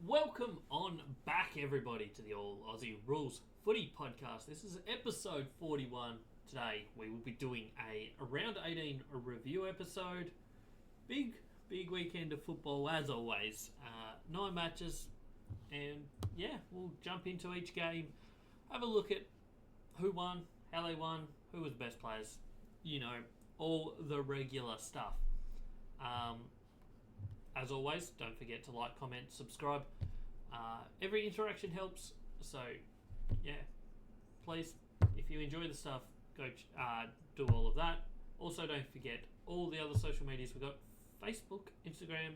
Welcome on back, everybody, to the All Aussie Rules Footy Podcast. This is episode 41. Today we will be doing a round 18 review episode. Big weekend of football as always. 9 matches, and we'll jump into each game, have a look at who won, how they won, who was the best players, all the regular stuff. As always, don't forget to like, comment, subscribe. Every interaction helps. So, please, if you enjoy the stuff, go do all of that. Also, don't forget all the other social medias. We've got Facebook, Instagram,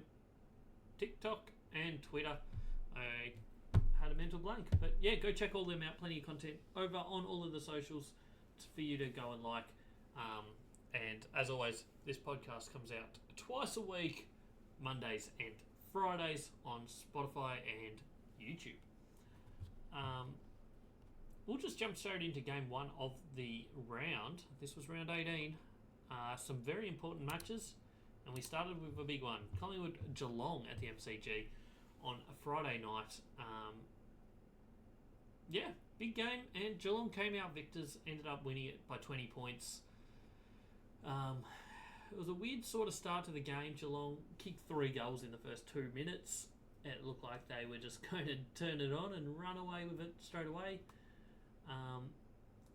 TikTok, and Twitter. I had a mental blank. But go check all them out. Plenty of content over on all of the socials for you to go and like. And as always, this podcast comes out twice a week. Mondays and Fridays on Spotify and YouTube. We'll just jump straight into game 1 of the round. This was round 18. Some very important matches, and we started with a big one. Collingwood Geelong at the MCG on a Friday night. Big game, and Geelong came out victors, ended up winning it by 20 points. It was a weird sort of start to the game. Geelong kicked 3 goals in the first 2 minutes. It looked like they were just going to turn it on and run away with it straight away.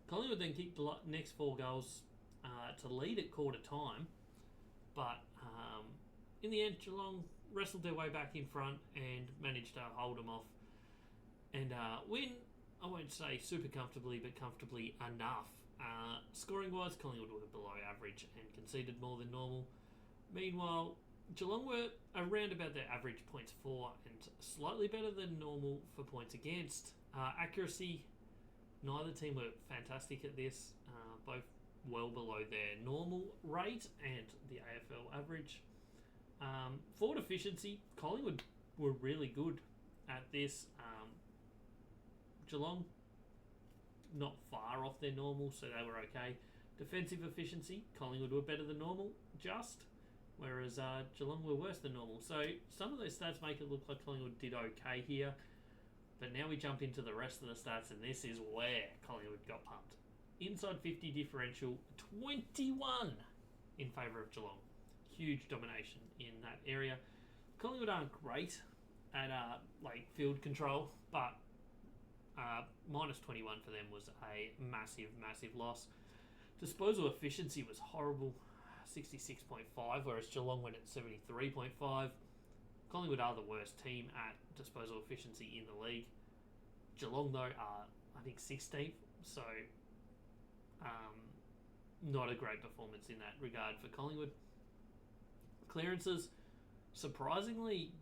Collingwood then kicked the next 4 goals to lead at quarter time. But in the end, Geelong wrestled their way back in front and managed to hold them off and win. I won't say super comfortably, but comfortably enough. Scoring-wise, Collingwood were below average and conceded more than normal. Meanwhile, Geelong were around about their average points for and slightly better than normal for points against. Accuracy, neither team were fantastic at this, both well below their normal rate and the AFL average. Forward efficiency, Collingwood were really good at this. Geelong, not far off their normal, so they were okay. Defensive efficiency, Collingwood were better than normal, whereas Geelong were worse than normal. So some of those stats make it look like Collingwood did okay here, but now we jump into the rest of the stats, and this is where Collingwood got pumped. Inside 50 differential, 21 in favour of Geelong. Huge domination in that area. Collingwood aren't great at field control, but minus 21 for them was a massive loss. Disposal efficiency was horrible, 66.5, whereas Geelong went at 73.5. Collingwood are the worst team at disposal efficiency in the league. Geelong, though, are, I think, 16th, so not a great performance in that regard for Collingwood. Clearances, surprisingly,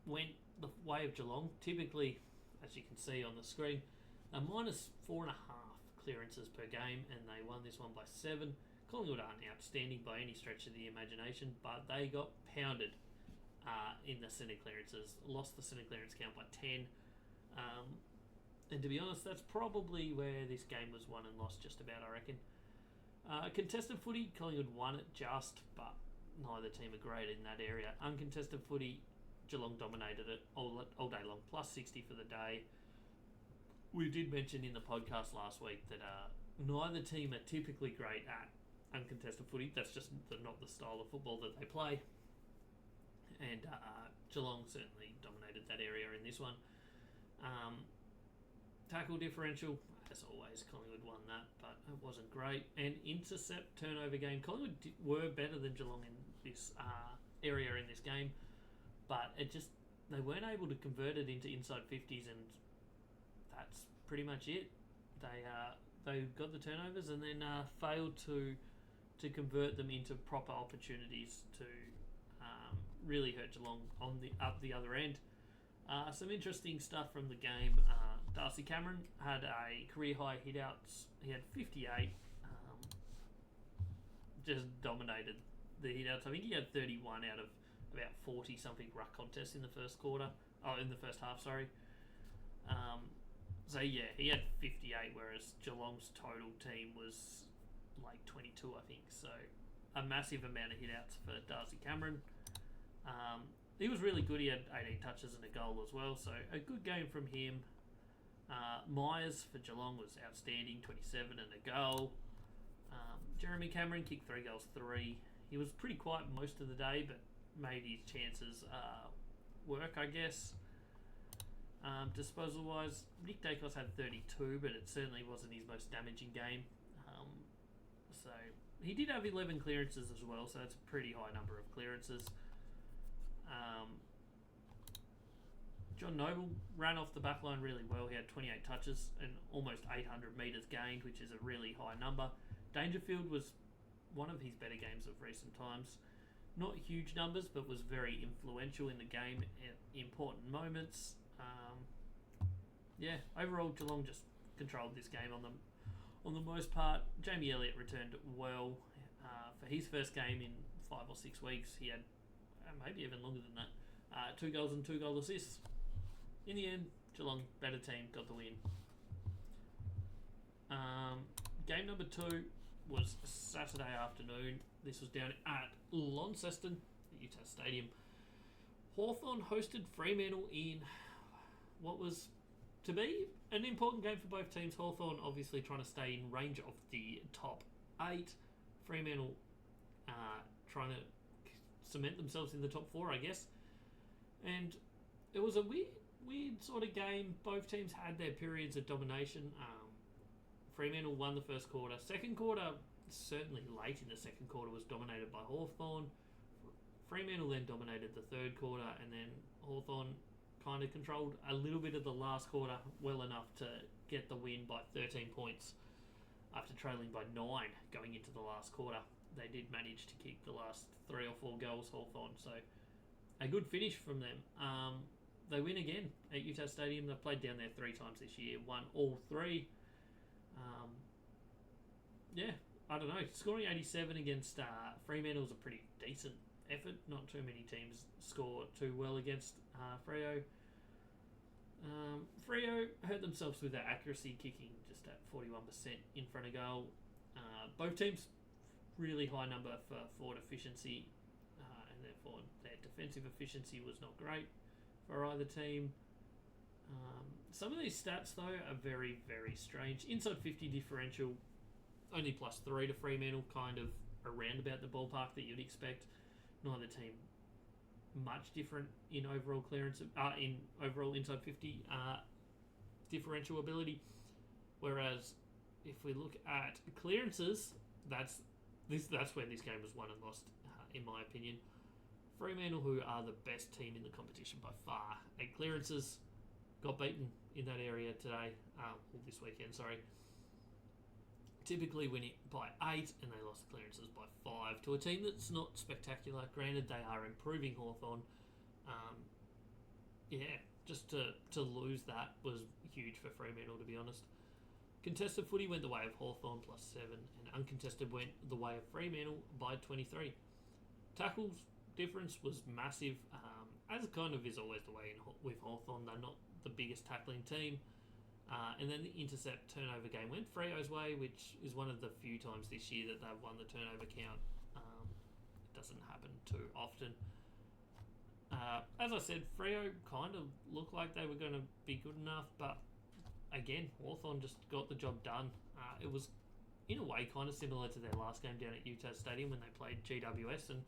went the way of Geelong. Typically, as you can see on the screen, a minus 4.5 clearances per game, and they won this one by 7. Collingwood aren't outstanding by any stretch of the imagination, but they got pounded in the centre clearances, lost the centre clearance count by 10. And to be honest, that's probably where this game was won and lost just about, I reckon. Contested footy, Collingwood won it but neither team are great in that area. Uncontested footy, Geelong dominated it all day long, plus 60 for the day. We did mention in the podcast last week that neither team are typically great at uncontested footy. That's just not the style of football that they play. And Geelong certainly dominated that area in this one. Tackle differential, as always, Collingwood won that, but it wasn't great. And intercept turnover game, Collingwood were better than Geelong in this area in this game. But they weren't able to convert it into inside 50s, and that's pretty much it. They got the turnovers and then failed to convert them into proper opportunities to really hurt Geelong up the other end. Some interesting stuff from the game. Darcy Cameron had a career high hitouts. He had 58. Just dominated the hitouts. I think he had 31 out of about 40-something ruck contests in the first half, sorry. He had 58, whereas Geelong's total team was like 22, I think. So a massive amount of hitouts for Darcy Cameron. he was really good. He had 18 touches and a goal as well, so a good game from him. Myers for Geelong was outstanding, 27 and a goal. Jeremy Cameron kicked 3 goals, 3. He was pretty quiet most of the day, but made his chances work, I guess. Disposal-wise, Nick Dacos had 32, but it certainly wasn't his most damaging game. So he did have 11 clearances as well, so that's a pretty high number of clearances. John Noble ran off the back line really well. He had 28 touches and almost 800 metres gained, which is a really high number. Dangerfield was one of his better games of recent times. Not huge numbers, but was very influential in the game at important moments. Overall Geelong just controlled this game on the most part. Jamie Elliott returned well for his first game in 5 or 6 weeks. He had maybe even longer than that. 2 goals and 2 goal assists. In the end, Geelong, better team, got the win. Game number 2 was Saturday afternoon. This was down at Launceston, at Utah Stadium. Hawthorn hosted Fremantle in what was to be an important game for both teams. Hawthorn obviously trying to stay in range of the top 8. Fremantle trying to cement themselves in the top 4, I guess. And it was a weird sort of game. Both teams had their periods of domination. Fremantle won the first quarter. Second quarter, certainly late in the second quarter, was dominated by Hawthorn. Fremantle then dominated the third quarter, and then Hawthorn kind of controlled a little bit of the last quarter well enough to get the win by 13 points after trailing by 9 going into the last quarter. They did manage to kick the last 3 or 4 goals, Hawthorn, so a good finish from them. They win again at Utah Stadium. They've played down there 3 times this year, won all 3. I don't know. Scoring 87 against Fremantle was a pretty decent effort. Not too many teams score too well against Freo. Freo hurt themselves with their accuracy, kicking just at 41% in front of goal. Both teams really high number for forward efficiency, and therefore their defensive efficiency was not great for either team. Some of these stats, though, are very, very strange. Inside 50 differential, only +3 to Fremantle, kind of around about the ballpark that you'd expect. Neither team much different in overall clearance, in overall inside 50 differential ability. Whereas if we look at clearances, that's where this game was won and lost, in my opinion. Fremantle, who are the best team in the competition by far, at clearances, got beaten in that area today, this weekend, sorry. Typically win it by 8, and they lost the clearances by 5 to a team that's not spectacular. Granted, they are improving Hawthorn. Just to lose that was huge for Fremantle, to be honest. Contested footy went the way of Hawthorn +7, and uncontested went the way of Fremantle by 23. Tackles difference was massive, as kind of is always the way with Hawthorn. They're not the biggest tackling team. And then the intercept turnover game went Freo's way, which is one of the few times this year that they've won the turnover count. It doesn't happen too often. As I said, Freo kind of looked like they were going to be good enough, but again, Hawthorn just got the job done. It was, in a way, kind of similar to their last game down at Utah Stadium when they played GWS and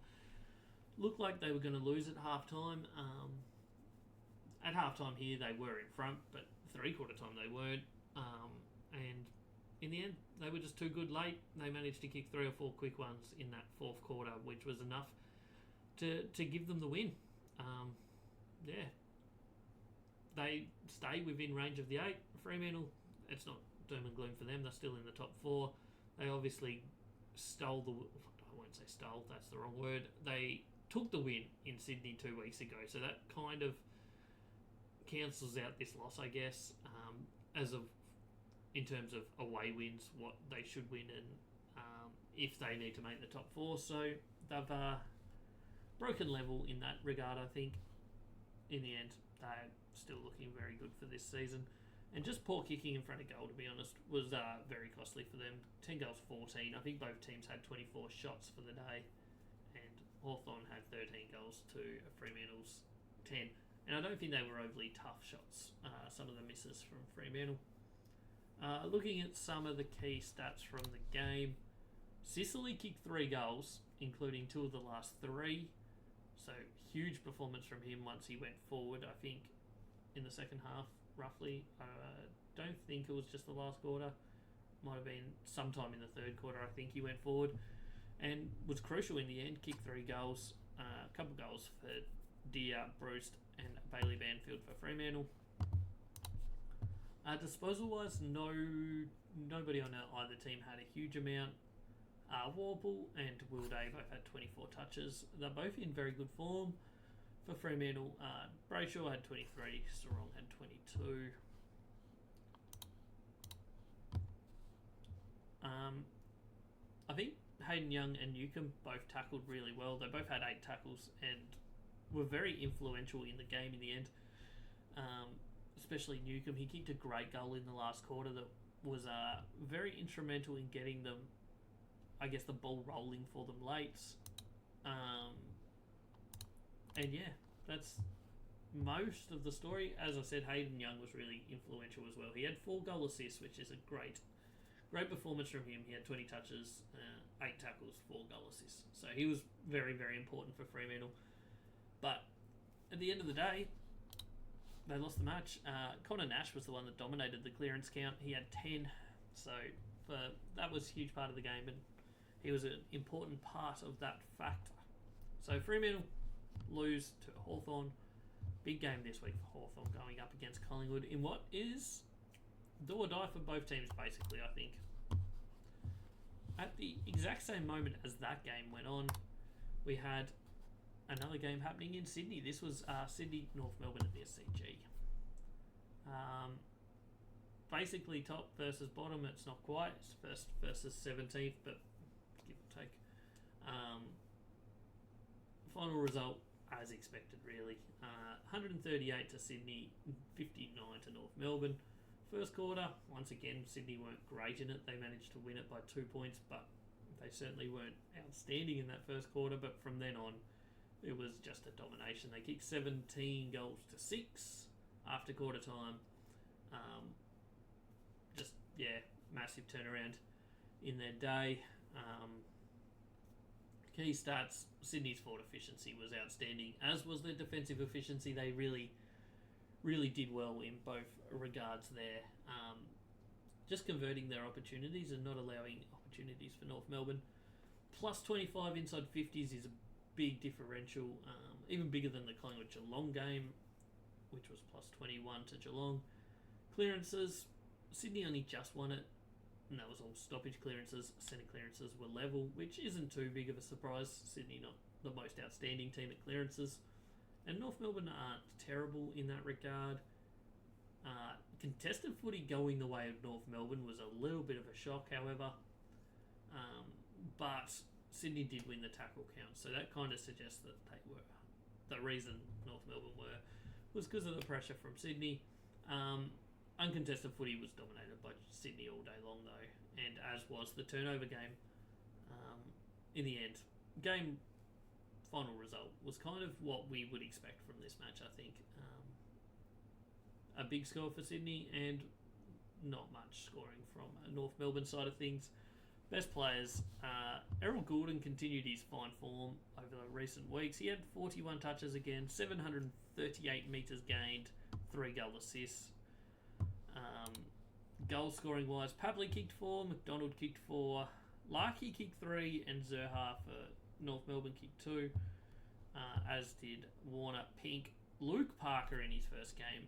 looked like they were going to lose at halftime. At halftime here, they were in front, but three-quarter time they weren't. And in the end, they were just too good late. They managed to kick 3 or 4 quick ones in that fourth quarter, which was enough to give them the win. They stay within range of the 8. Fremantle, it's not doom and gloom for them. They're still in the top 4. They obviously stole I won't say stole, that's the wrong word. They took the win in Sydney 2 weeks ago, so that kind of cancels out this loss, I guess, in terms of away wins, what they should win, and if they need to make the top 4. So they've broken level in that regard, I think. In the end, they're still looking very good for this season. And just poor kicking in front of goal, to be honest, was very costly for them. 10 goals, 14. I think both teams had 24 shots for the day. And Hawthorn had 13 goals to Fremantle's 10. And I don't think they were overly tough shots, some of the misses from Fremantle. Looking at some of the key stats from the game, Sicily kicked 3 goals, including 2 of the last 3. So huge performance from him once he went forward, I think, in the second half, roughly. Don't think it was just the last quarter. Might have been sometime in the third quarter, I think he went forward. And was crucial in the end, kicked 3 goals. A couple goals for Deer, Bruce and Bailey Banfield for Fremantle. Disposal-wise, nobody on either team had a huge amount. Warple and Will Day both had 24 touches. They're both in very good form. For Fremantle, Brayshaw had 23, Sarong had 22. I think Hayden Young and Newcomb both tackled really well. They both had 8 tackles and were very influential in the game in the end. Especially Newcomb, he kicked a great goal in the last quarter that was very instrumental in getting them, I guess, the ball rolling for them late. And yeah, that's most of the story. As I said, Hayden Young was really influential as well. He had 4 goal assists, which is a great performance from him. He had 20 touches, 8 tackles, 4 goal assists. So he was very, very important for Fremantle. But at the end of the day, they lost the match. Connor Nash was the one that dominated the clearance count. He had 10, so that was a huge part of the game, and he was an important part of that factor. So Fremantle lose to Hawthorn. Big game this week for Hawthorn going up against Collingwood in what is do or die for both teams, basically, I think. At the exact same moment as that game went on, we had another game happening in Sydney. This was Sydney, North Melbourne at the SCG. Basically, top versus bottom. It's not quite. It's first versus 17th, but give or take. Final result, as expected, really. 138 to Sydney, 59 to North Melbourne. First quarter, once again, Sydney weren't great in it. They managed to win it by 2 points, but they certainly weren't outstanding in that first quarter. But from then on, it was just a domination. They kicked 17 goals to 6 after quarter time. Massive turnaround in their day. Key stats, Sydney's forward efficiency was outstanding, as was their defensive efficiency. They really, really did well in both regards there. Just converting their opportunities and not allowing opportunities for North Melbourne. Plus 25 inside 50s is a big differential, even bigger than the Collingwood-Geelong game, which was plus 21 to Geelong. Clearances, Sydney only just won it, and that was all stoppage clearances. Centre clearances were level, which isn't too big of a surprise. Sydney not the most outstanding team at clearances, and North Melbourne aren't terrible in that regard. Contested footy going the way of North Melbourne was a little bit of a shock, however, but Sydney did win the tackle count, so that kind of suggests that they were the reason North Melbourne was because of the pressure from Sydney. Uncontested footy was dominated by Sydney all day long, though, and as was the turnover game. In the end, game final result was kind of what we would expect from this match, I think. A big score for Sydney and not much scoring from a North Melbourne side of things. Best players, Errol Goulden continued his fine form over the recent weeks. He had 41 touches again, 738 metres gained, 3 goal assists. Goal scoring wise, Papley kicked 4, McDonald kicked 4, Larkey kicked 3, and Zerha for North Melbourne kicked 2, as did Warner, Pink, Luke Parker in his first game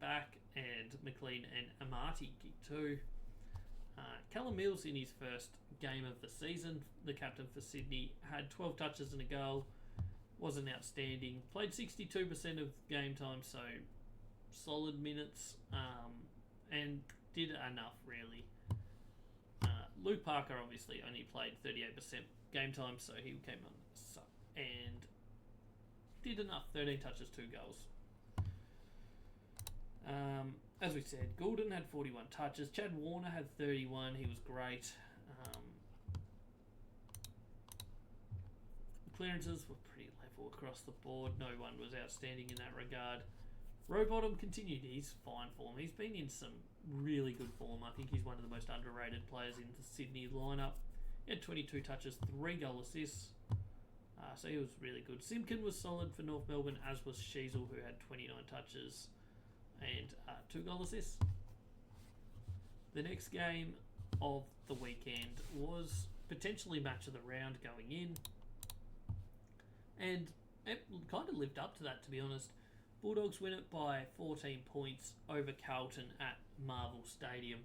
back, and McLean and Amati kicked 2. Callum Mills in his first game of the season, the captain for Sydney, had 12 touches and a goal, wasn't outstanding, played 62% of game time, so solid minutes, and did enough really. Luke Parker obviously only played 38% game time, so he came on and did enough, 13 touches, 2 goals. As we said, Goulden had 41 touches. Chad Warner had 31. He was great. Clearances were pretty level across the board. No one was outstanding in that regard. Rowbottom continued his fine form. He's been in some really good form. I think he's one of the most underrated players in the Sydney lineup. He had 22 touches, 3 goal assists. So he was really good. Simpkin was solid for North Melbourne, as was Sheasel, who had 29 touches and 2 goal assists. The next game of the weekend was potentially match of the round going in. And it kind of lived up to that, to be honest. Bulldogs win it by 14 points over Carlton at Marvel Stadium.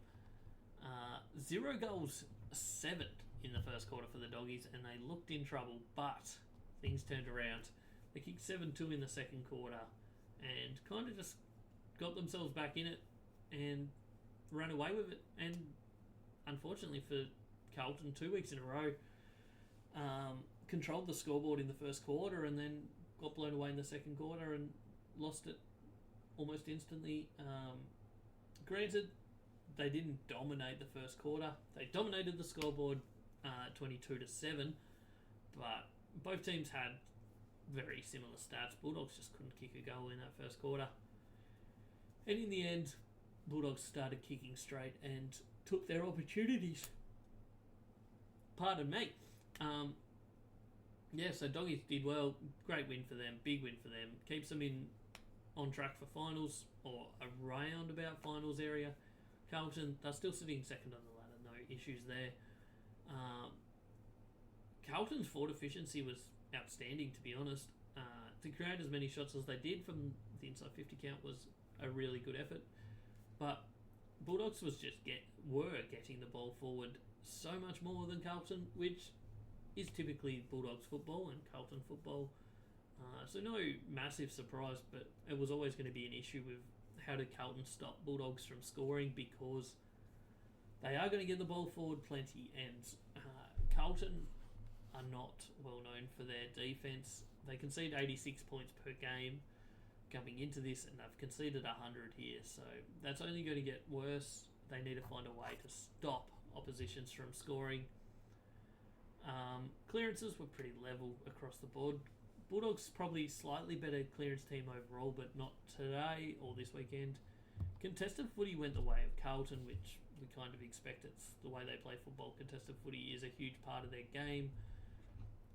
0 goals, 7 in the first quarter for the Doggies, and they looked in trouble, but things turned around. They kicked 7-2 in the second quarter and kind of just got themselves back in it and ran away with it. And unfortunately for Carlton, 2 weeks in a row, controlled the scoreboard in the first quarter and then got blown away in the second quarter and lost it almost instantly. Granted, they didn't dominate the first quarter. They dominated the scoreboard 22-7, but both teams had very similar stats. Bulldogs just couldn't kick a goal in that first quarter. And in the end, Bulldogs started kicking straight and took their opportunities. Pardon me. So Doggies did well. Great win for them. Big win for them. Keeps them on track for finals or around about finals area. Carlton, they're still sitting second on the ladder. No issues there. Carlton's forward efficiency was outstanding, to be honest. To create as many shots as they did from the inside 50 count was a really good effort. But Bulldogs were getting the ball forward so much more than Carlton, which is typically Bulldogs football and Carlton football. So no massive surprise, but it was always going to be an issue with how did Carlton stop Bulldogs from scoring, because they are going to get the ball forward plenty, and Carlton are not well known for their defence. They concede 86 points per game coming into this, and they've conceded 100 here, so that's only going to get worse. They need to find a way to stop oppositions from scoring. Clearances were pretty level across the board. Bulldogs probably slightly better clearance team overall, but not today or this weekend. Contested footy went the way of Carlton, which we kind of expect. It's the way they play football. Contested footy is a huge part of their game.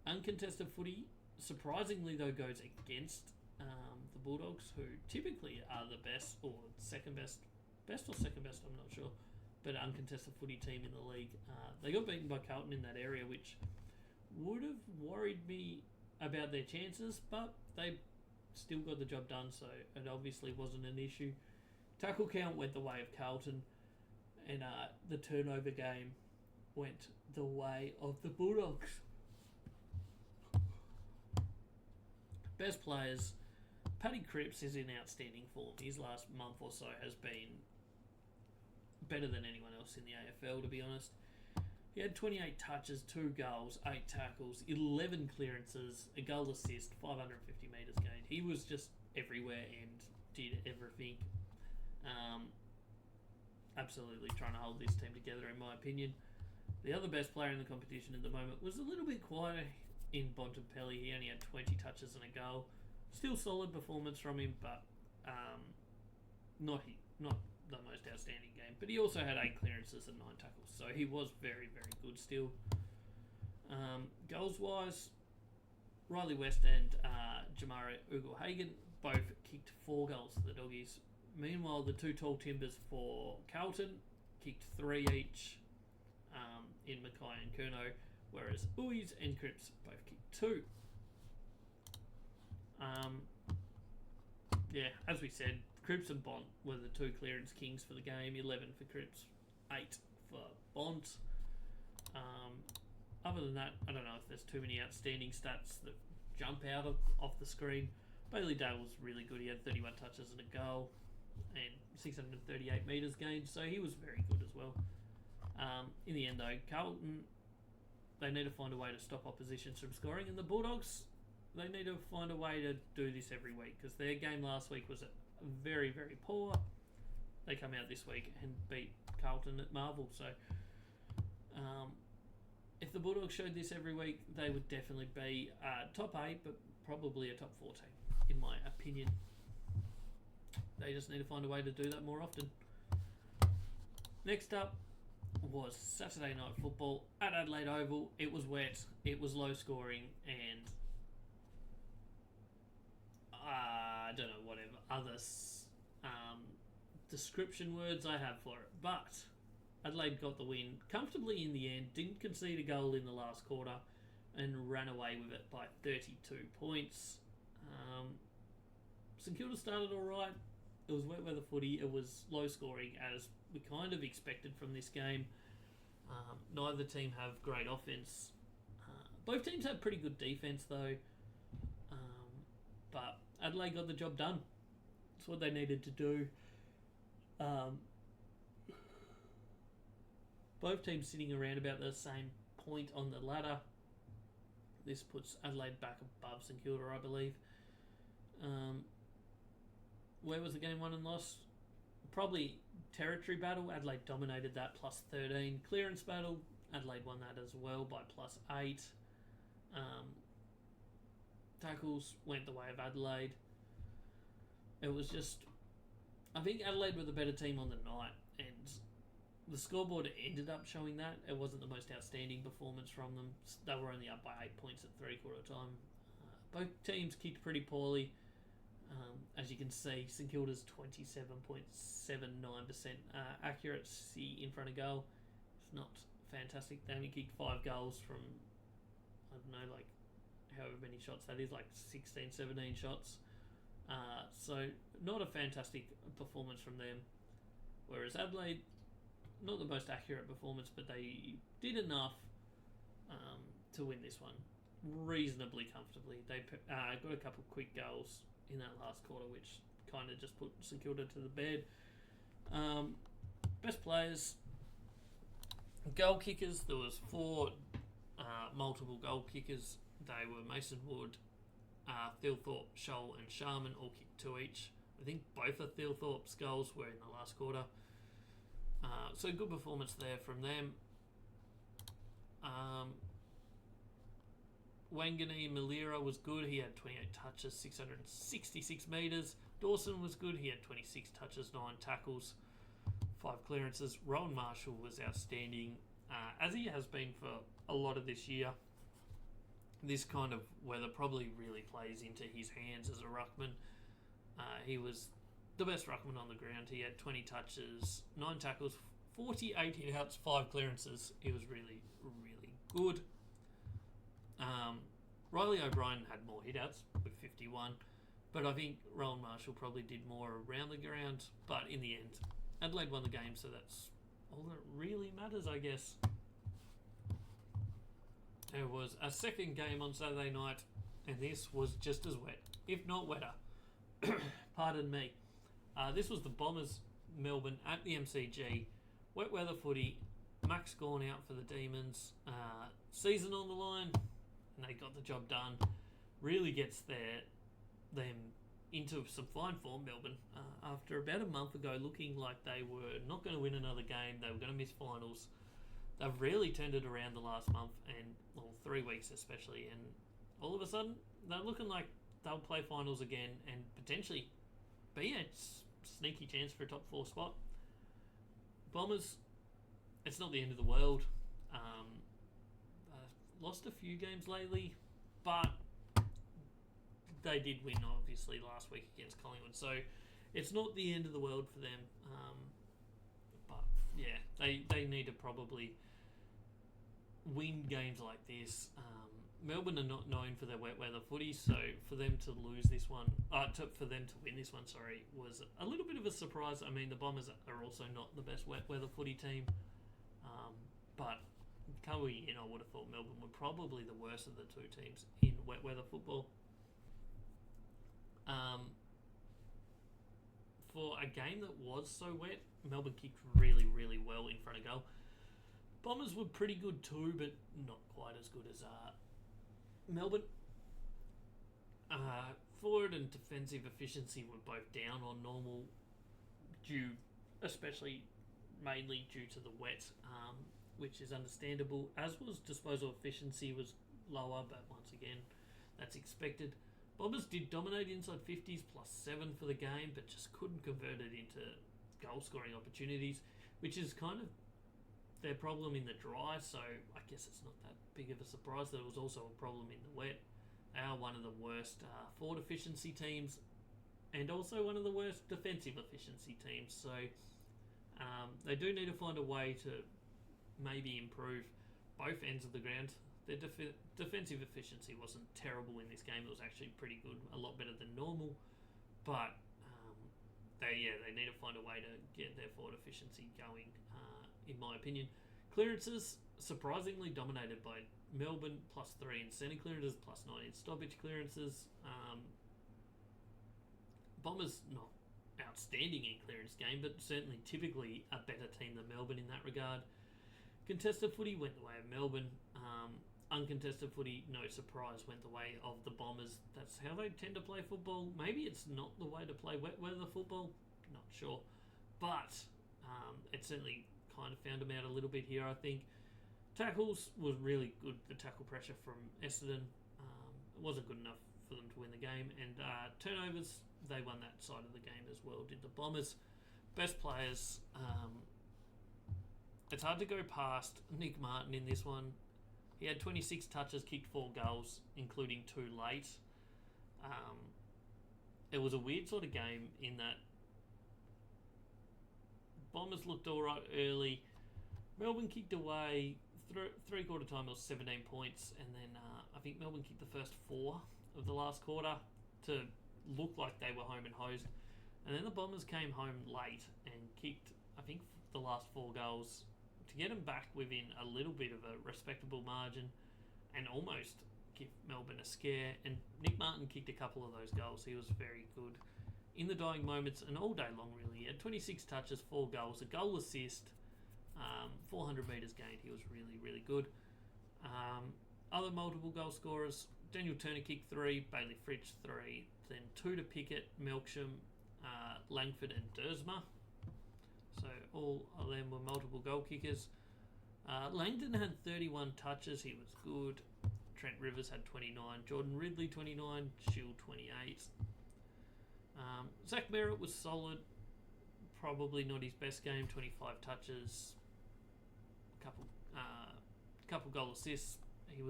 Uncontested footy, surprisingly though, goes against the Bulldogs, who typically are the best or second best, I'm not sure, but uncontested footy team in the league. They got beaten by Carlton in that area, which would have worried me about their chances, but they still got the job done, so it obviously wasn't an issue. Tackle count went the way of Carlton, and the turnover game went the way of the Bulldogs. Best players, Paddy Cripps is in outstanding form. His last month or so has been better than anyone else in the AFL, to be honest. He had 28 touches, 2 goals, 8 tackles, 11 clearances, a goal assist, 550 metres gained. He was just everywhere and did everything. Absolutely trying to hold this team together, in my opinion. The other best player in the competition at the moment was a little bit quiet in Bontempelli. He only had 20 touches and a goal. Still solid performance from him, but not the most outstanding game. But he also had 8 clearances and 9 tackles, so he was very, very good still. Goals-wise, Riley West and Jamari Ugle-Hagan both kicked 4 goals for the Doggies. Meanwhile, the 2 tall timbers for Carlton kicked 3 each in Mackay and Curnow, whereas Uys and Cripps both kicked 2. As we said, Cripps and Bont were the 2 clearance kings for the game. 11 for Cripps, 8 for Bont. Other than that, I don't know if there's too many outstanding stats that jump out off the screen. Bailey Dale was really good. He had 31 touches and a goal and 638 metres gained, so he was very good as well. In the end, though, Carlton, they need to find a way to stop oppositions from scoring, and the Bulldogs, they need to find a way to do this every week, because their game last week was very, very poor. They come out this week and beat Carlton at Marvel, so if the Bulldogs showed this every week, they would definitely be top 8, but probably a top 4 team, in my opinion. They just need to find a way to do that more often. Next up was Saturday night football at Adelaide Oval. It was wet, it was low scoring, and I don't know, whatever other description words I have for it. But Adelaide got the win comfortably in the end, didn't concede a goal in the last quarter, and ran away with it by 32 points. St Kilda started alright. It was wet weather footy. It was low scoring, as we kind of expected from this game. Neither team have great offense. Both teams have pretty good defense, though. But Adelaide got the job done. It's what they needed to do. Both teams sitting around about the same point on the ladder. This puts Adelaide back above St Kilda, I believe. Where was the game won and lost? Probably territory battle. Adelaide dominated that, plus 13. Clearance battle. Adelaide won that as well by plus 8. Tackles went the way of Adelaide. It was just... I think Adelaide were the better team on the night, and the scoreboard ended up showing that. It wasn't the most outstanding performance from them. They were only up by 8 points at three-quarter time. Both teams kicked pretty poorly. As you can see, St Kilda's 27.79% accuracy in front of goal. It's not fantastic. They only kicked 5 goals from, I don't know, like however many shots that is, like 16, 17 shots. So not a fantastic performance from them. Whereas Adelaide, not the most accurate performance, but they did enough to win this one reasonably comfortably. They got a couple of quick goals in that last quarter, which kind of just put St Kilda to the bed. Best players, goal kickers. There was 4 multiple goal kickers. They were Mason Wood, Thilthorpe, Scholl and Sharman, all kicked 2 each. I think both of Thilthorpe's goals were in the last quarter. So good performance there from them. Wangani Malira was good. He had 28 touches, 666 metres. Dawson was good. He had 26 touches, 9 tackles, 5 clearances. Rowan Marshall was outstanding, as he has been for a lot of this year. This kind of weather probably really plays into his hands as a ruckman. He was the best ruckman on the ground. He had 20 touches, 9 tackles, 48 hit-outs, 5 clearances. He was really, really good. Riley O'Brien had more hit-outs with 51, but I think Rowan Marshall probably did more around the ground. But in the end, Adelaide won the game, so that's all that really matters, I guess. There was a second game on Saturday night, and this was just as wet, if not wetter. Pardon me. This was the Bombers Melbourne at the MCG. Wet weather footy. Max gone out for the Demons. Season on the line, and they got the job done. Really gets them into some fine form, Melbourne. After about a month ago looking like they were not going to win another game, they were going to miss finals. They've really turned it around the last month, and 3 weeks especially, and all of a sudden they're looking like they'll play finals again and potentially be a sneaky chance for a top 4 spot. Bombers, it's not the end of the world. Lost a few games lately, but they did win obviously last week against Collingwood, so it's not the end of the world for them. But yeah, they need to probably win games like this. Melbourne are not known for their wet weather footy, so for them to lose this one, for them to win this one, was a little bit of a surprise. I mean, the Bombers are also not the best wet weather footy team, but coming in, I would have thought Melbourne were probably the worst of the 2 teams in wet weather football. For a game that was so wet, Melbourne kicked really, really well in front of goal. Bombers were pretty good too, but not quite as good as Melbourne. Forward and defensive efficiency were both down on normal, mainly due to the wet. which is understandable, as was disposal efficiency was lower, but once again, that's expected. Bombers did dominate inside 50s, +7 for the game, but just couldn't convert it into goal-scoring opportunities, which is kind of their problem in the dry, so I guess it's not that big of a surprise that it was also a problem in the wet. They are one of the worst forward efficiency teams and also one of the worst defensive efficiency teams, so they do need to find a way to maybe improve both ends of the ground. Their defensive efficiency wasn't terrible in this game. It was actually pretty good, a lot better than normal, but they need to find a way to get their forward efficiency going, in my opinion. Clearances, surprisingly dominated by Melbourne, +3 in centre clearances, +9 in stoppage clearances. Bombers not outstanding in clearance game, but certainly typically a better team than Melbourne in that regard. Contested footy went the way of Melbourne. Uncontested footy, no surprise, went the way of the Bombers. That's how they tend to play football. Maybe it's not the way to play wet weather football, not sure. But it certainly kind of found them out a little bit here, I think. Tackles was really good. The tackle pressure from Essendon it wasn't good enough for them to win the game. And turnovers, they won that side of the game as well, did the Bombers. Best players, it's hard to go past Nick Martin in this one. He had 26 touches, kicked 4 goals, including 2 late. It was a weird sort of game in that Bombers looked alright early. Melbourne kicked away. Three-quarter time it was 17 points, and then I think Melbourne kicked the first 4 of the last quarter to look like they were home and hosed. And then the Bombers came home late and kicked, I think, the last 4 goals to get them back within a little bit of a respectable margin and almost give Melbourne a scare. And Nick Martin kicked a couple of those goals. He was very good in the dying moments and all day long, really. He had 26 touches, 4 goals, a goal assist, 400 metres gained. He was really, really good. Other multiple goal scorers, Daniel Turner kicked 3, Bailey Fritsch 3, then 2 to Pickett, Melksham, Langford and Dersma. So all of them were multiple goal kickers. Langdon had 31 touches. He was good. Trent Rivers had 29. Jordan Ridley 29. Shield 28. Zach Merritt was solid. Probably not his best game. 25 touches. Couple goal assists. He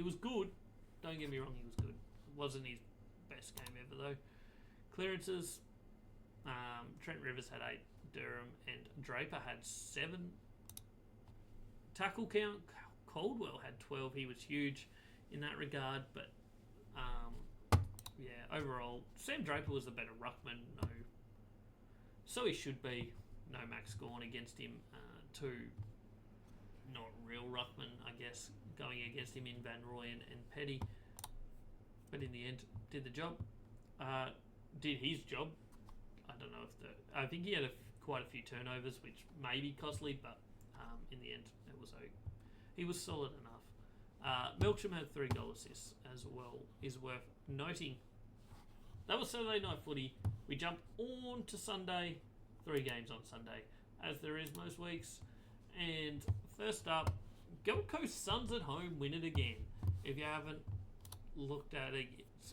was good. Don't get me wrong, he was good. It wasn't his best game ever though. Clearances. Trent Rivers had 8. Durham and Draper had 7. Tackle count, Caldwell had 12. He was huge in that regard, but overall, Sam Draper was the better ruckman. No, so he should be. No Max Gawn against him. 2 not real ruckman, I guess, going against him in Van Rooyen and Petty, but in the end, did the job. Did his job. I don't know if I think he had quite a few turnovers, which may be costly, but in the end, it was he was solid enough. Melksham had 3 goal assists as well, is worth noting. That was Saturday night footy. We jump on to Sunday. 3 games on Sunday, as there is most weeks. And first up, Gold Coast Suns at home win it again. If you haven't looked at it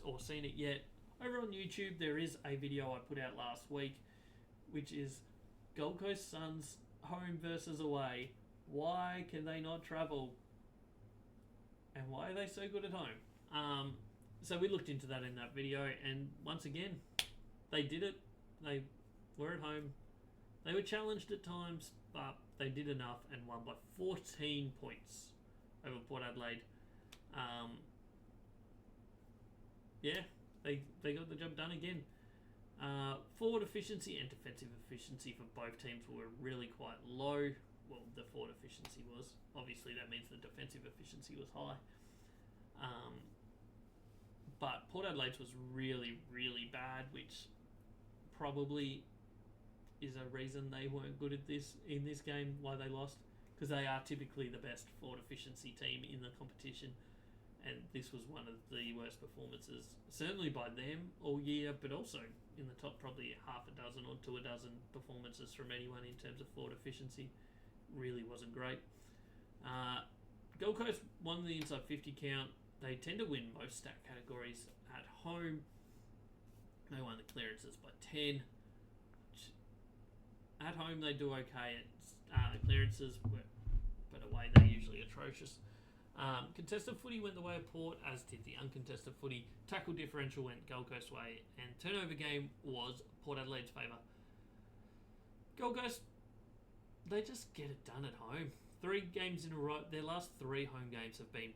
or seen it yet, over on YouTube there is a video I put out last week, which is Gold Coast Suns home versus away. Why can they not travel? And why are they so good at home? So we looked into that in that video, and once again, they did it. They were at home. They were challenged at times, but they did enough and won by 14 points over Port Adelaide. They got the job done again. Forward efficiency and defensive efficiency for both teams were really quite low. Well, the forward efficiency was. Obviously, that means the defensive efficiency was high. But Port Adelaide's was really, really bad, which probably is a reason they weren't good at this in this game, why they lost, because they are typically the best forward efficiency team in the competition, and this was one of the worst performances, certainly by them all year, but also in the top probably half a dozen or 2 dozen performances from anyone in terms of forward efficiency. Really wasn't great. Gold Coast won the inside 50 count. They tend to win most stat categories at home. They won the clearances by 10. At home, they do okay at clearances, but away they're usually atrocious. Contested footy went the way of Port, as did the uncontested footy. Tackle differential went Gold Coast way, and turnover game was Port Adelaide's favour. Gold Coast, they just get it done at home. 3 games in a row. Their last 3 home games have been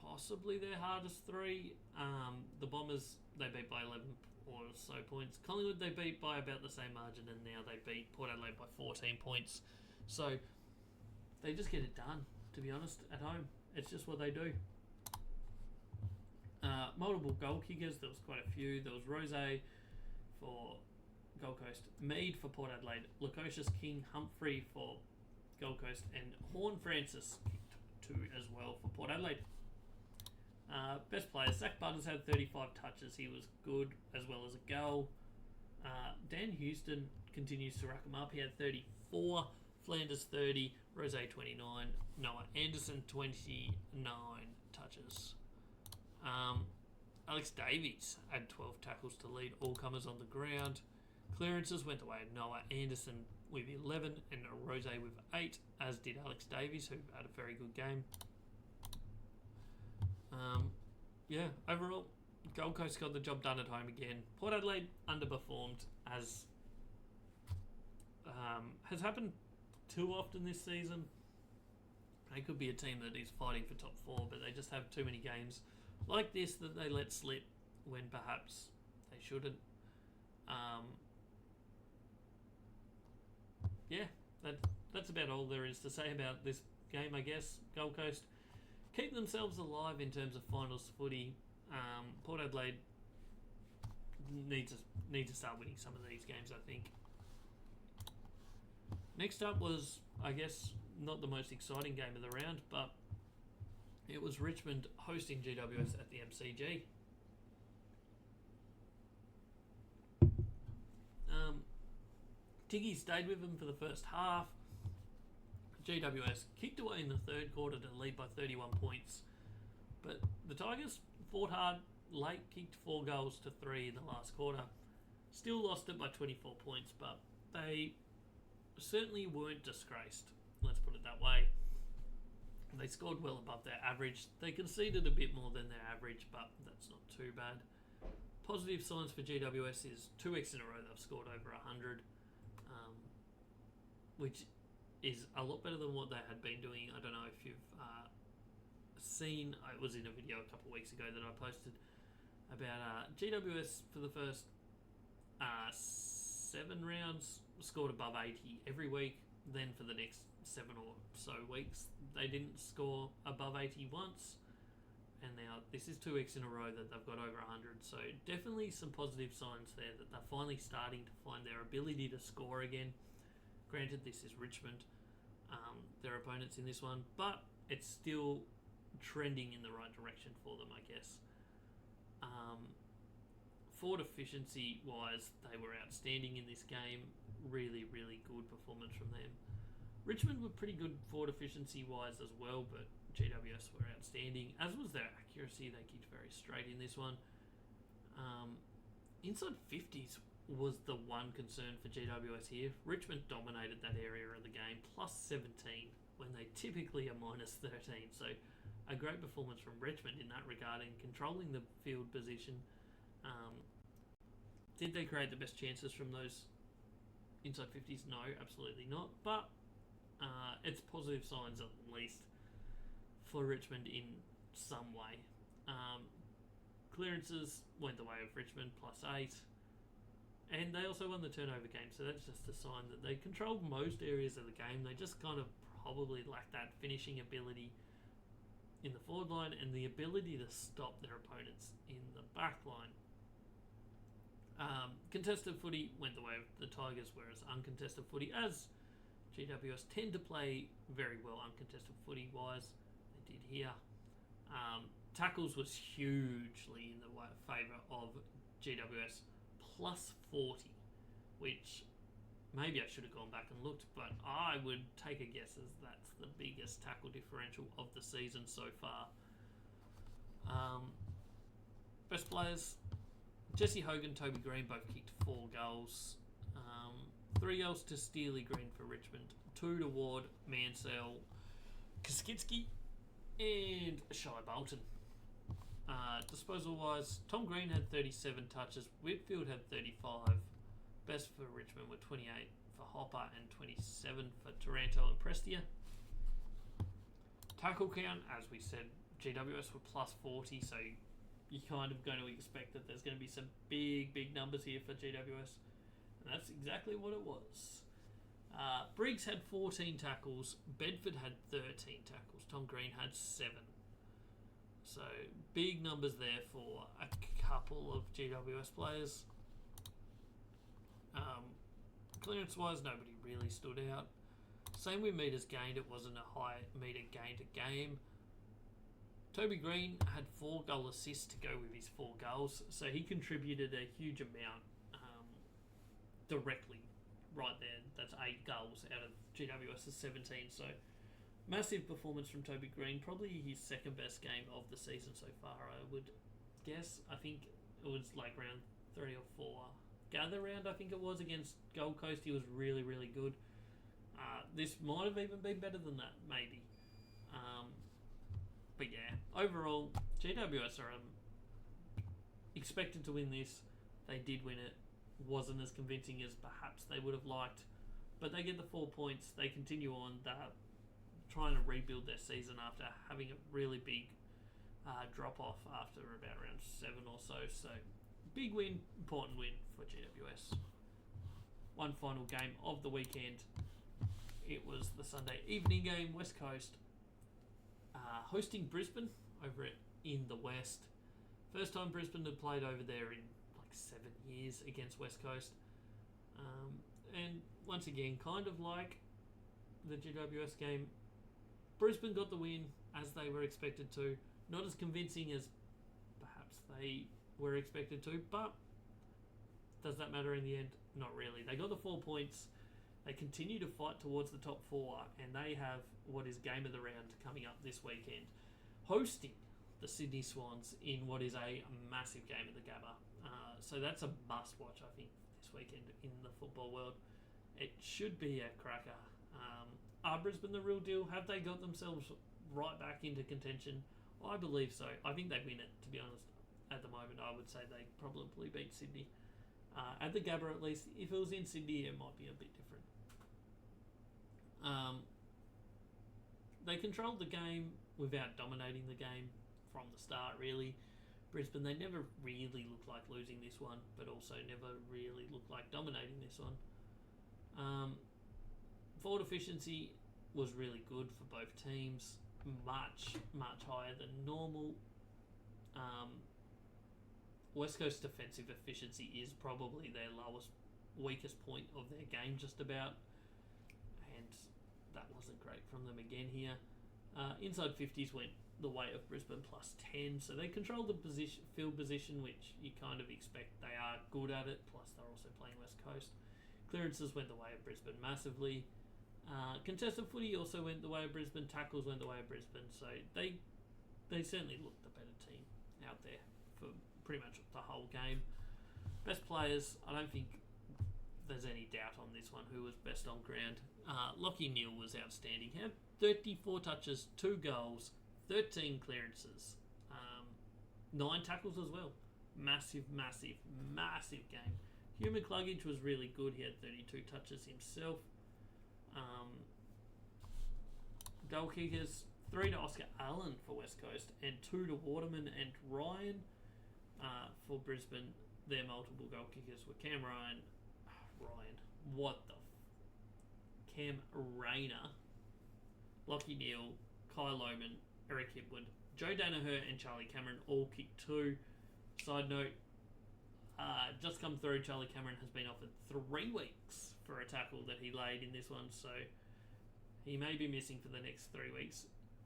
possibly their hardest 3. The Bombers, they beat by 11 or so points. Collingwood, they beat by about the same margin, and now they beat Port Adelaide by 14 points. So they just get it done, to be honest, at home. It's just what they do. Multiple goal kickers. There was quite a few. There was Rose for Gold Coast, Mead for Port Adelaide, Lukosius King Humphrey for Gold Coast, and Horn Francis kicked 2 as well for Port Adelaide. Best players, Zach Butters had 35 touches. He was good, as well as a goal. Dan Houston continues to rack them up. He had 34, Flanders 30, Rose 29, Noah Anderson 29 touches. Alex Davies had 12 tackles to lead all comers on the ground. Clearances went the way of Noah Anderson with 11 and Rose with 8, as did Alex Davies, who had a very good game. Overall, Gold Coast got the job done at home again. Port Adelaide underperformed, as has happened too often this season. They could be a team that is fighting for top 4, but they just have too many games like this that they let slip when perhaps they shouldn't. That's about all there is to say about this game, I guess. Gold Coast keep themselves alive in terms of finals footy. Port Adelaide need to start winning some of these games, I think. Next up was, I guess, not the most exciting game of the round, but it was Richmond hosting GWS at the MCG. Tiggy stayed with them for the first half. GWS kicked away in the third quarter to lead by 31 points. But the Tigers fought hard late, kicked 4 goals to 3 in the last quarter. Still lost it by 24 points, but they certainly weren't disgraced. Let's put it that way. They scored well above their average. They conceded a bit more than their average, but that's not too bad. Positive signs for GWS is 2 weeks in a row they've scored over 100, which is a lot better than what they had been doing. I don't know if you've seen, it was in a video a couple of weeks ago that I posted about GWS for the first 7 rounds scored above 80 every week. Then for the next 7 or so weeks they didn't score above 80 once, and now this is 2 weeks in a row that they've got over 100. So definitely some positive signs there that they're finally starting to find their ability to score again. Granted, this is Richmond, their opponents in this one, but it's still trending in the right direction for them, I guess. Forward efficiency wise, they were outstanding in this game. Really, really good performance from them. Richmond were pretty good forward efficiency wise as well, but GWS were outstanding, as was their accuracy. They kicked very straight in this one. Inside 50s was the one concern for GWS here. Richmond dominated that area of the game, plus 17, when they typically are minus 13. So a great performance from Richmond in that regard, in controlling the field position. Did they create the best chances from those inside 50s? No, absolutely not. But it's positive signs at least for Richmond in some way. Clearances went the way of Richmond, plus 8. And they also won the turnover game, so that's just a sign that they controlled most areas of the game. They just kind of probably lacked that finishing ability in the forward line and the ability to stop their opponents in the back line. Contested footy went the way of the Tigers, whereas uncontested footy, as GWS tend to play very well uncontested footy wise, they did here. Tackles was hugely in the favour of GWS, plus 40, which Maybe I should have gone back and looked, but I would take a guess as that's the biggest tackle differential of the season so far. Best players, Jesse Hogan, Toby Green both kicked 4 goals. 3 goals to Steely Green for Richmond, 2 to Ward, Mansell, Kaskitsky, and Shai Bolton. Disposal wise, Tom Green had 37 touches, Whitfield had 35. Best for Richmond were 28 for Hopper and 27 for Taranto and Prestia. Tackle count, as we said, GWS were plus 40, so you're kind of going to expect that there's going to be some big numbers here for GWS. And that's exactly what it was. Briggs had 14 tackles, Bedford had 13 tackles, Tom Green had 7. So big numbers there for a couple of GWS players. Clearance-wise, nobody really stood out. Same with metres gained, it wasn't a high metre gained a game. Toby Green had 4 goal assists to go with his 4 goals, so he contributed a huge amount directly right there. That's 8 goals out of GWS's 17, so massive performance from Toby Green, probably his second best game of the season so far, I would guess. I think it was like round 3 or 4. Gather round, I think it was, against Gold Coast. He was really good. This might have even been better than that, maybe. But yeah, overall, GWS are expected to win this. They did win it. Wasn't as convincing as perhaps they would have liked. But they get the 4 points. They continue on. They're trying to rebuild their season after having a really big drop-off after about round 7 or so. So, big win, important win for GWS. One final game of the weekend. It was the Sunday evening game, West Coast hosting Brisbane over in the West. First time Brisbane had played over there in like 7 years against West Coast. And once again, kind of like the GWS game, Brisbane got the win as they were expected to. Not as convincing as perhaps they were expected to, but does that matter in the end? Not really. They got the 4 points. They continue to fight towards the top 4, and they have what is game of the round coming up this weekend, hosting the Sydney Swans in what is a massive game at the Gabba. So that's a must-watch, I think, this weekend in the football world. It should be a cracker. Are Brisbane the real deal? Have they got themselves right back into contention? I believe so. I think they win it, to be honest. At the moment, I would say they probably beat Sydney. At the Gabba, at least. If it was in Sydney, it might be a bit different. They controlled the game without dominating the game from the start, really. Brisbane, they never really looked like losing this one, but also never really looked like dominating this one. Forward efficiency was really good for both teams. Much higher than normal. West Coast defensive efficiency is probably their weakest point of their game, just about. And that wasn't great from them again here. Inside 50s went the way of Brisbane plus 10, so they controlled the field position, which you kind of expect. They are good at it, plus they're also playing West Coast. Clearances went the way of Brisbane massively. Contested footy also went the way of Brisbane. Tackles went the way of Brisbane, so they certainly looked the better team out there for pretty much the whole game. Best players, I don't think there's any doubt on this one who was best on ground. Lachie Neale was outstanding. He had 34 touches, 2 goals, 13 clearances, 9 tackles as well. Massive game. Hugh McCluggage was really good. He had 32 touches himself. Goal kickers, 3 to Oscar Allen for West Coast and 2 to Waterman and Ryan for Brisbane. Their multiple goal kickers were Cam Rayner, Lachie Neale, Kai Lohman, Eric Hipwood, Joe Danaher and Charlie Cameron all kicked 2. Side note, just come through, Charlie Cameron has been offered 3 weeks for a tackle that he laid in this one, so he may be missing for the next 3 weeks.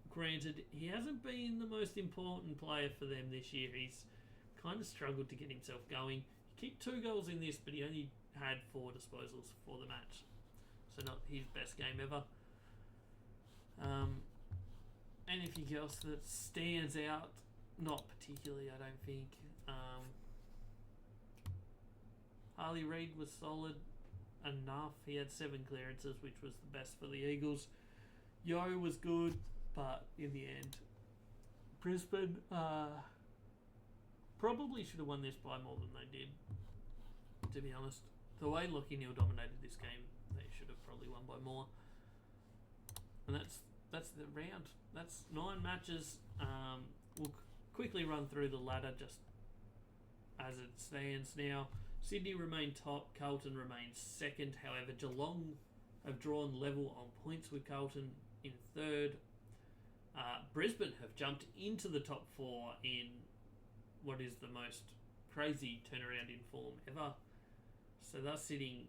Granted, he hasn't been the most important player for them this year. He's kind of struggled to get himself going. He kicked 2 goals in this, but he only had 4 disposals for the match. So not his best game ever. Anything else that stands out? Not particularly, I don't think. Harley Reid was solid enough. He had 7 clearances, which was the best for the Eagles. Yo was good, but in the end, Brisbane probably should have won this by more than they did, to be honest. The way Lachie Neale dominated this game, they should have probably won by more. And that's the round. That's 9 matches. We'll quickly run through the ladder just as it stands now. Sydney remain top. Carlton remains second. However, Geelong have drawn level on points with Carlton in third. Brisbane have jumped into the top 4 in what is the most crazy turnaround in form ever. So they're sitting,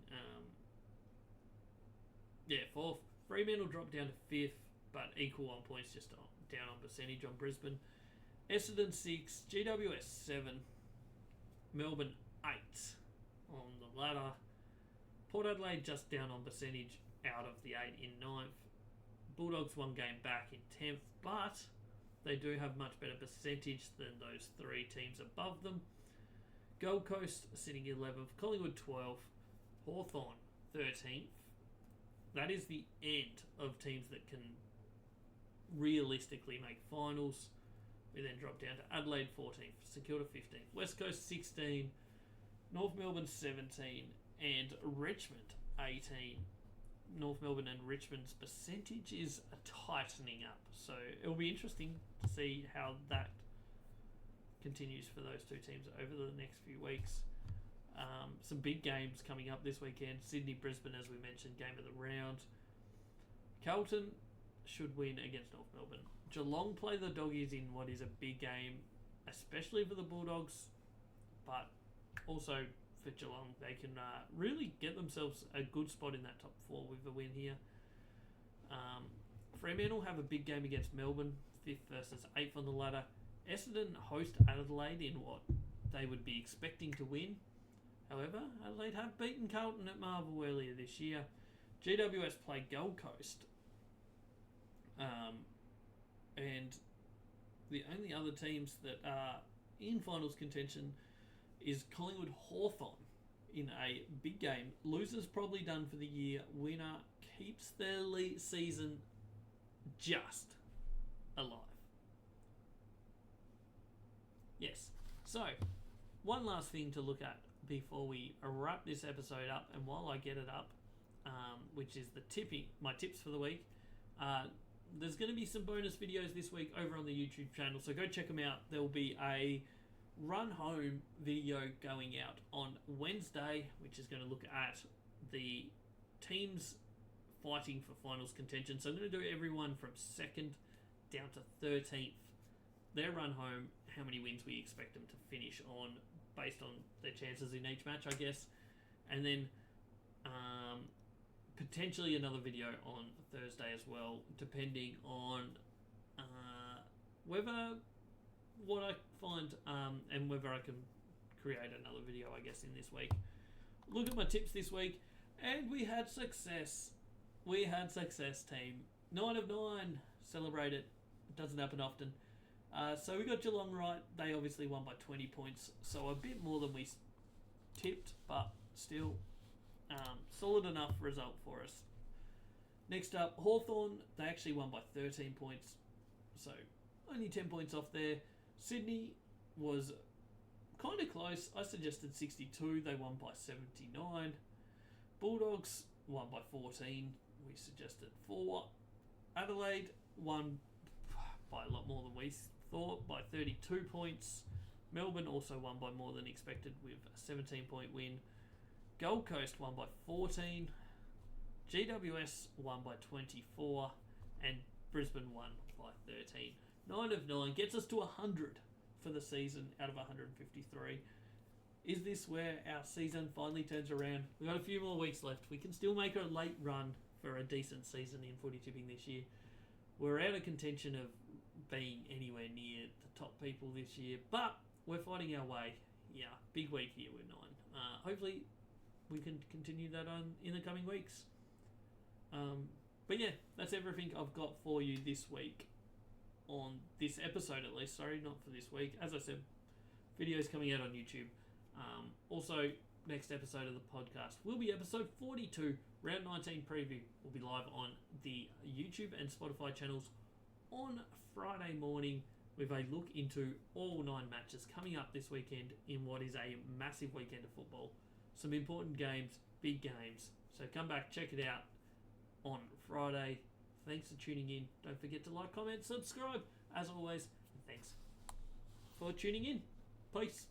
4th. Fremantle dropped down to 5th, but equal on points, just down on percentage on Brisbane. Essendon 6, GWS 7, Melbourne 8 on the ladder. Port Adelaide just down on percentage, out of the 8 in 9th. Bulldogs 1 game back in 10th, but they do have much better percentage than those 3 teams above them. Gold Coast sitting 11th, Collingwood 12th, Hawthorn 13th. That is the end of teams that can realistically make finals. We then drop down to Adelaide 14th, St Kilda 15th, West Coast 16, North Melbourne 17, and Richmond 18. North Melbourne and Richmond's percentage is tightening up, so it'll be interesting to see how that continues for those 2 teams over the next few weeks. Some big games coming up this weekend. Sydney, Brisbane, as we mentioned, game of the round. Carlton should win against North Melbourne. Geelong play the Doggies in what is a big game, especially for the Bulldogs, but also for Geelong. They can really get themselves a good spot in that top 4 with a win here. Fremantle have a big game against Melbourne, 5th versus 8th on the ladder. Essendon host Adelaide in what they would be expecting to win. However, Adelaide have beaten Carlton at Marvel earlier this year. GWS play Gold Coast. And the only other teams that are in finals contention is Collingwood Hawthorn in a big game. Losers probably done for the year. Winner keeps their season just alive. Yes. So, one last thing to look at before we wrap this episode up, and while I get it up, which is my tips for the week. There's going to be some bonus videos this week over on the YouTube channel, so go check them out. There will be a run home video going out on Wednesday, which is going to look at the teams fighting for finals contention. So I'm going to do everyone from 2nd down to 13th. Their run home, how many wins we expect them to finish on based on their chances in each match, I guess. And then potentially another video on Thursday as well, depending on what I find and whether I can create another video, I guess, in this week. Look at my tips this week, and we had success. We had success, team. 9 of 9. Celebrate it. It doesn't happen often. So we got Geelong right. They obviously won by 20 points, so a bit more than we tipped, but still solid enough result for us. Next up, Hawthorn. They actually won by 13 points, so only 10 points off there. Sydney was kind of close. I suggested 62. They won by 79. Bulldogs won by 14. We suggested 4. Adelaide won by a lot more than we thought, by 32 points. Melbourne also won by more than expected with a 17-point win. Gold Coast won by 14. GWS won by 24. And Brisbane won by 13. 9 of 9 gets us to 100 for the season out of 153. Is this where our season finally turns around? We've got a few more weeks left. We can still make a late run for a decent season in footy tipping this year. We're out of contention of being anywhere near the top people this year, but we're fighting our way. Yeah, big week here with 9. Hopefully we can continue that on in the coming weeks. But yeah, that's everything I've got for you this week. On this episode, at least. Sorry, not for this week. As I said, videos coming out on YouTube. Also, next episode of the podcast will be episode 42, round 19 preview. Will be live on the YouTube and Spotify channels on Friday morning with a look into all 9 matches coming up this weekend in what is a massive weekend of football. Some important games, big games. So come back, check it out on Friday. Thanks for tuning in. Don't forget to like, comment, subscribe. As always, thanks for tuning in. Peace.